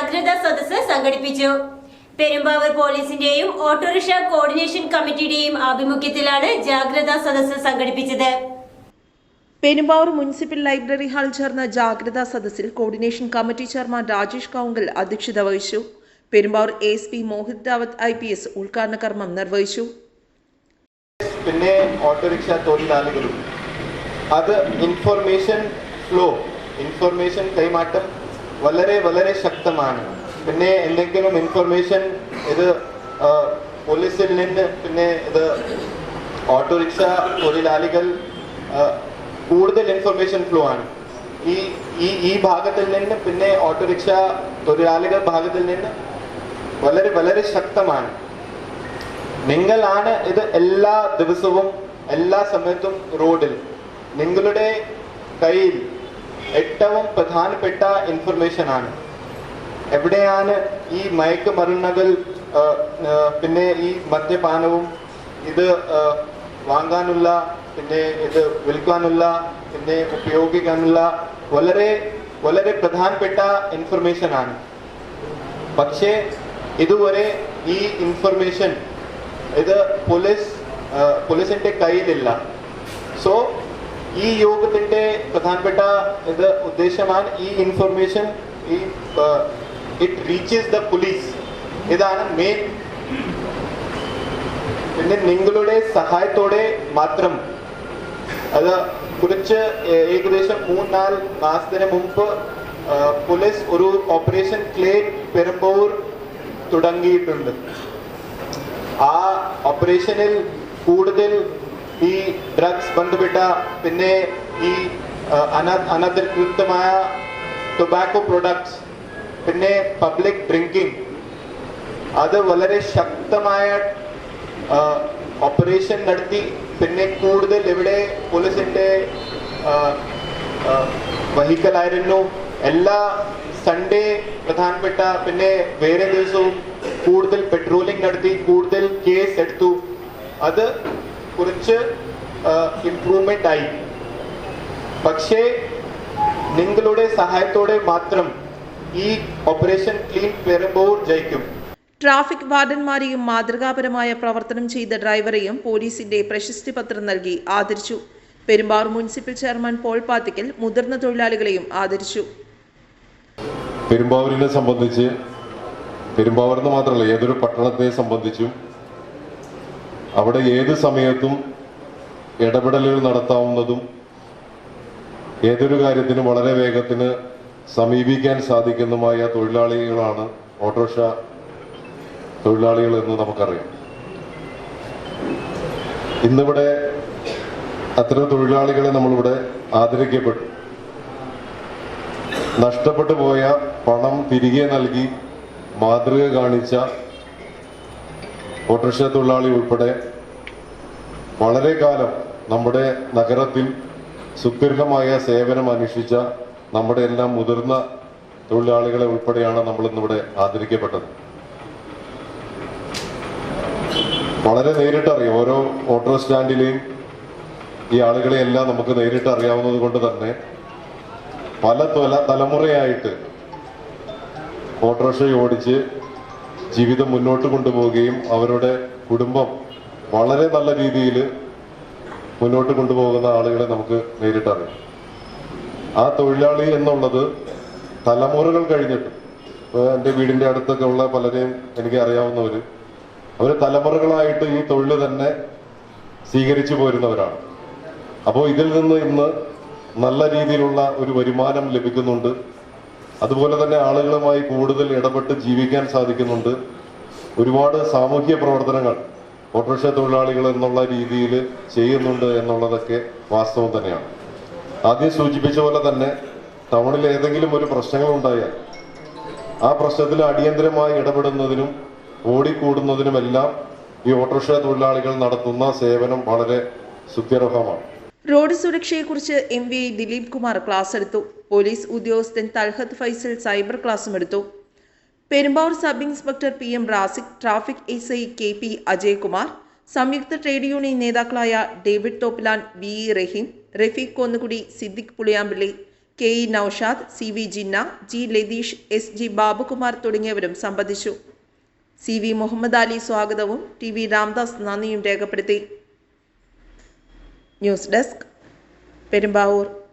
ജാഗ്രതാ സദസ്സ് സംഘടിപ്പിച്ചു. പെരുമ്പാവൂർ പോലീസിന്റെയും ഓട്ടോറിക്ഷ കോർഡിനേഷൻ കമ്മിറ്റിയുടെയും ആഭിമുഖ്യത്തിലാണ് ജാഗ്രതാ സദസ്സ് സംഘടിപ്പിച്ചത്. പെരുമ്പാവൂർ മുനിസിപ്പൽ ലൈബ്രറി ഹാളിൽ ചേർന്ന ജാഗ്രതാ സദസ്സിൽ കോർഡിനേഷൻ കമ്മിറ്റി ചെയർമാൻ രാജേഷ് കൗങ്കൽ അധ്യക്ഷത വഹിച്ചു. പെരുമ്പാവൂർ ASP മോഹിത് റാവത്ത് IPS ഉദ്ഘാടന കർമ്മം നിർവഹിച്ചു. പിന്നെ ഓട്ടോറിക്ഷ തൊഴിലാളികളും അത് ഇൻഫർമേഷൻ കൈമാറ്റം വളരെ വളരെ ശക്തമാണ്. പിന്നെ എന്തെങ്കിലും ഇൻഫർമേഷൻ ഇത് പോലീസിൽ നിന്ന് പിന്നെ ഇത് ഓട്ടോറിക്ഷ തൊഴിലാളികൾ കൂടുതൽ ഇൻഫർമേഷൻ ഫ്ലോ ആണ്. ഈ ഭാഗത്തിൽ നിന്ന് പിന്നെ ഓട്ടോറിക്ഷ തൊഴിലാളികൾ ഭാഗത്തിൽ നിന്ന് വളരെ വളരെ ശക്തമാണ്. നിങ്ങളാണ് ഇത് എല്ലാ ദിവസവും എല്ലാ സമയത്തും റോഡിൽ നിങ്ങളുടെ കയ്യിൽ ഏറ്റവും പ്രധാനപ്പെട്ട ഇൻഫർമേഷൻ ആണ്. എവിടെയാണ് ഈ മയക്കുമരുന്നുകൾ പിന്നെ ഈ മദ്യപാനവും ഇത് വാങ്ങാനുള്ള പിന്നെ ഇത് വിൽക്കാനുള്ള പിന്നെ ഉപയോഗിക്കാനുള്ള വളരെ വളരെ പ്രധാനപ്പെട്ട ഇൻഫർമേഷൻ ആണ്. പക്ഷേ ഇതുവരെ ഈ ഇൻഫർമേഷൻ ഇത് പോലീസിന്റെ കയ്യിലില്ല. സോ ഈ യോഗത്തിന്റെ പ്രധാനപ്പെട്ട ഇത് ഉദ്ദേശമാണ് ഈ information it reaches the police. ഇതാണ് മെയിൻ. പിന്നെ നിങ്ങളുടെ സഹായത്തോടെ മാത്രം അത് കുറച്ച് ഏകദേശം 3-4 മാസത്തിന് മുമ്പ് പോലീസ് ഒരു ഓപ്പറേഷൻ ക്ലേഡ് പെരുമ്പാവൂർ തുടങ്ങിയിട്ടുണ്ട്. ആ ഓപ്പറേഷനിൽ കൂടുതൽ ഈ ഡ്രഗ്സ് ബന്ധപ്പെട്ട പിന്നെ ഈ അനധികൃതമായ ടൊബാക്കോ പ്രൊഡക്ട്സ് പിന്നെ പബ്ലിക് ഡ്രിങ്കിങ് അത് വളരെ ശക്തമായ ഓപ്പറേഷൻ നടത്തി. പിന്നെ കൂടുതൽ ഇവിടെ പോലീസിന്റെ വെഹിക്കൽ ആയിരുന്നു. എല്ലാ സൺഡേ പ്രധാനപ്പെട്ട പിന്നെ വേറെ ദിവസവും കൂടുതൽ പെട്രോളിംഗ് നടത്തി കൂടുതൽ കേസ് എടുത്തു. അത് കുറച്ച് ഇംപ്രൂവ്മെന്റ് ആയി. പക്ഷേ നിങ്ങളുടെ സഹായത്തോടെ മാത്രം ഈ ഓപ്പറേഷൻ ക്ലീൻ പെരുമ്പാവൂർ ജയിക്കും. ട്രാഫിക് വാർഡന്മാരെയും മാതൃകാപരമായ പ്രവർത്തനം ചെയ്ത ഡ്രൈവറെയും പോലീസിന്റെ പ്രശസ്തി പത്രം നൽകി ആദരിച്ചു. Perumbavoor municipal chairman Paul Pathikkal മുതിർന്ന തൊഴിലാളികളെയും ആദരിച്ചു. പെരുമ്പാവൂരിനെ സംബന്ധിച്ച് പെരുമ്പാവൂരെന്ന് മാത്രമല്ല ഏതൊരു പട്ടണത്തെ സംബന്ധിച്ചും അവിടെ ഏത് സമയത്തും ഇടപെടലുകൾ നടത്താവുന്നതും ഏതൊരു കാര്യത്തിനും വളരെ വേഗത്തിന് സമീപിക്കാൻ സാധിക്കുന്നതുമായ തൊഴിലാളികളാണ് ഓട്ടോറിക്ഷ തൊഴിലാളികൾ എന്ന് നമുക്കറിയാം. ഇന്നിവിടെ അത്തരം തൊഴിലാളികളെ നമ്മളിവിടെ ആദരിക്കപ്പെട്ടു. നഷ്ടപ്പെട്ടു പോയ പണം തിരികെ നൽകി മാതൃക കാണിച്ച ഓട്ടോറിക്ഷ തൊഴിലാളി ഉൾപ്പെടെ വളരെ കാലം നമ്മുടെ നഗരത്തിൽ സുദീർഘമായ സേവനം അനുഷ്ഠിച്ച നമ്മുടെ എല്ലാം മുതിർന്ന തൊഴിലാളികളെ ഉൾപ്പെടെയാണ് നമ്മളിന്നിവിടെ ആദരിക്കപ്പെട്ടത്. വളരെ നേരിട്ടറിയാം. ഓരോ ഓട്ടോ സ്റ്റാൻഡിലെയും ഈ ആളുകളെയെല്ലാം നമുക്ക് നേരിട്ട് അറിയാവുന്നത് കൊണ്ട് തന്നെ പല തലമുറയായിട്ട് ഓട്ടോറിക്ഷ ഓടിച്ച് ജീവിതം മുന്നോട്ട് കൊണ്ടുപോവുകയും അവരുടെ കുടുംബം വളരെ നല്ല രീതിയിൽ മുന്നോട്ട് കൊണ്ടുപോകുന്ന ആളുകളെ നമുക്ക് നേരിട്ടറിയാം. ആ തൊഴിലാളി എന്നുള്ളത് തലമുറകൾ കഴിഞ്ഞിട്ട് എൻ്റെ വീടിൻ്റെ അടുത്തൊക്കെ ഉള്ള പലരെയും എനിക്ക് അറിയാവുന്നവർ അവർ തലമുറകളായിട്ട് ഈ തൊഴിൽ തന്നെ സ്വീകരിച്ചു പോരുന്നവരാണ്. അപ്പോൾ ഇതിൽ നിന്ന് ഇന്ന് നല്ല രീതിയിലുള്ള ഒരു വരുമാനം ലഭിക്കുന്നുണ്ട്. അതുപോലെ തന്നെ ആളുകളുമായി കൂടുതൽ ഇടപെട്ട് ജീവിക്കാൻ സാധിക്കുന്നുണ്ട്. ഒരുപാട് സാമൂഹ്യ പ്രവർത്തനങ്ങൾ ഓട്ടോറിക്ഷ തൊഴിലാളികൾ എന്നുള്ള രീതിയിൽ ചെയ്യുന്നുണ്ട് എന്നുള്ളതൊക്കെ വാസ്തവം തന്നെയാണ്. ആദ്യം സൂചിപ്പിച്ച പോലെ തന്നെ ടൗണിൽ ഏതെങ്കിലും ഒരു പ്രശ്നങ്ങൾ ഉണ്ടായാൽ ആ പ്രശ്നത്തിൽ അടിയന്തരമായി ഇടപെടുന്നതിനും ഓടിക്കൂടുന്നതിനുമെല്ലാം ഈ ഓട്ടോറിക്ഷ തൊഴിലാളികൾ നടത്തുന്ന സേവനം വളരെ സുത്യർഹമാണ്. റോഡ് സുരക്ഷയെക്കുറിച്ച് MVI ദിലീപ് കുമാർ ക്ലാസ് എടുത്തു. പോലീസ് ഉദ്യോഗസ്ഥൻ തൽഹത്ത് ഫൈസൽ സൈബർ ക്ലാസും എടുത്തു. Perumbavoor sub inspector PM Rasik, traffic SI KP Ajaykumar, സംയുക്ത ട്രേഡ് യൂണിയൻ നേതാക്കളായ David Thoppilan, VE Raheem, Rafeeq Konnukudi, Siddique Puliyampally, K E Noushad, C V Jinna, G Latheesh, S G Babukumar തുടങ്ങിയവരും സംബന്ധിച്ചു. സി വി മുഹമ്മദ് അലി സ്വാഗതവും ടി വി രാംദാസ് നന്ദിയും രേഖപ്പെടുത്തി. News desk, Perumbavoor.